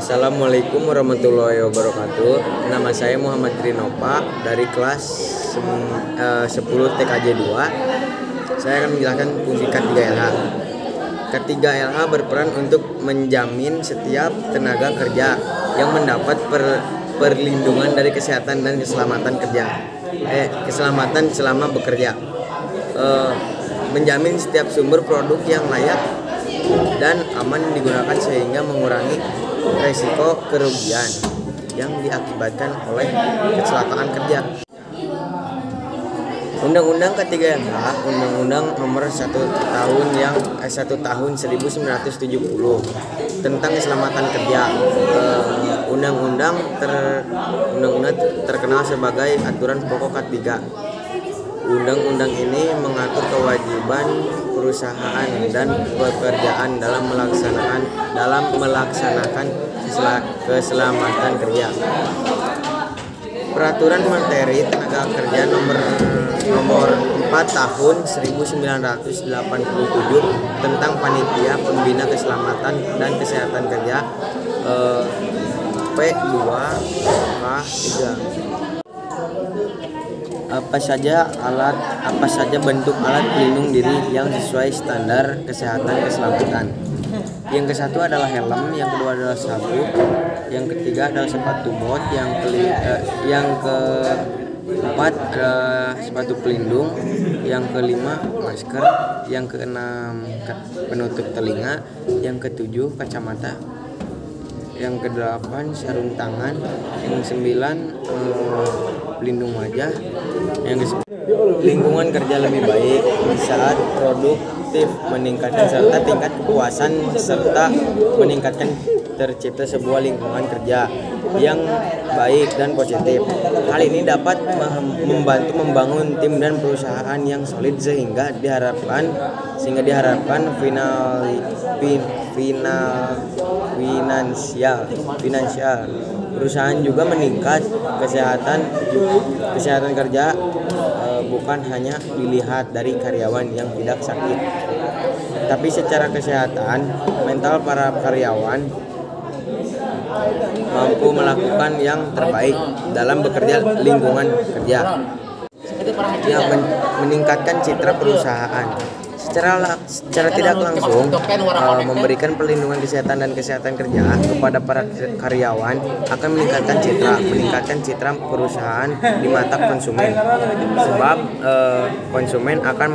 Assalamualaikum warahmatullahi wabarakatuh. Nama saya Muhammad Rinopa dari kelas 10 TKJ 2. Saya akan menjelaskan fungsi K3LH. K3LH berperan untuk menjamin setiap tenaga kerja yang mendapat perlindungan dari kesehatan dan keselamatan kerja. Keselamatan selama bekerja. Menjamin setiap sumber produk yang layak dan aman digunakan sehingga mengurangi resiko kerugian yang diakibatkan oleh kecelakaan kerja. Undang-Undang K3LH, Undang-Undang Nomor 1 Tahun 1970 tentang keselamatan kerja. Undang-undang terkenal sebagai aturan pokok K3. Undang-undang ini mengatur kewajiban perusahaan dan pekerjaan dalam melaksanakan keselamatan kerja. Peraturan Menteri Tenaga Kerja nomor 4 tahun 1987 tentang Panitia Pembina Keselamatan dan Kesehatan Kerja P2K3. Apa saja bentuk alat pelindung diri yang sesuai standar kesehatan keselamatan. Yang ke satu adalah helm, yang kedua adalah sabuk, yang ketiga adalah sepatu bot, yang keempat adalah sepatu pelindung, yang kelima masker, yang keenam penutup telinga, yang ketujuh kacamata, yang kedelapan sarung tangan, yang sembilan pelindung wajah, yang lingkungan kerja lebih baik saat produktif, meningkatkan serta tingkat kepuasan serta meningkatkan tercipta sebuah lingkungan kerja yang baik dan positif. Hal ini dapat membantu membangun tim dan perusahaan yang solid sehingga diharapkan finansial perusahaan juga meningkat. Kesehatan kerja bukan hanya dilihat dari karyawan yang tidak sakit, tapi secara kesehatan mental para karyawan mampu melakukan yang terbaik dalam bekerja lingkungan kerja yang meningkatkan citra perusahaan. Secara tidak langsung memberikan perlindungan kesehatan dan kesehatan kerja kepada para karyawan akan meningkatkan citra perusahaan di mata konsumen, sebab konsumen akan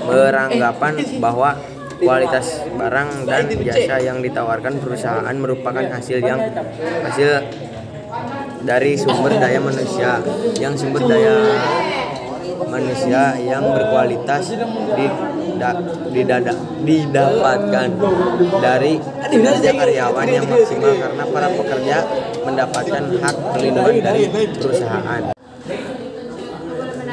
beranggapan bahwa kualitas barang dan jasa yang ditawarkan perusahaan merupakan hasil dari sumber daya manusia yang berkualitas didapatkan dari kinerja karyawan yang maksimal karena para pekerja mendapatkan hak perlindungan dari perusahaan.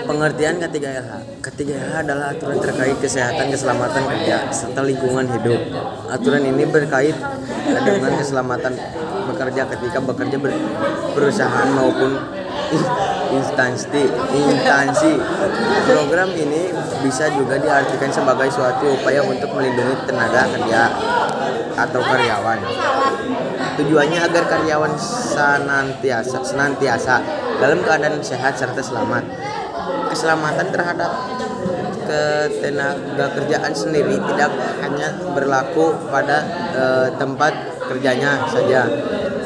Pengertian K3LH. K3LH adalah aturan terkait kesehatan, keselamatan kerja, serta lingkungan hidup. Aturan ini berkait dengan keselamatan bekerja ketika bekerja perusahaan maupun instansi. Program ini bisa juga diartikan sebagai suatu upaya untuk melindungi tenaga kerja atau karyawan. Tujuannya agar karyawan senantiasa dalam keadaan sehat serta selamat. Keselamatan terhadap ketenaga kerjaan sendiri tidak hanya berlaku pada tempat kerjanya saja.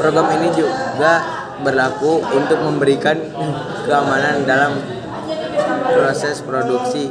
Program ini juga berlaku untuk memberikan keamanan dalam proses produksi.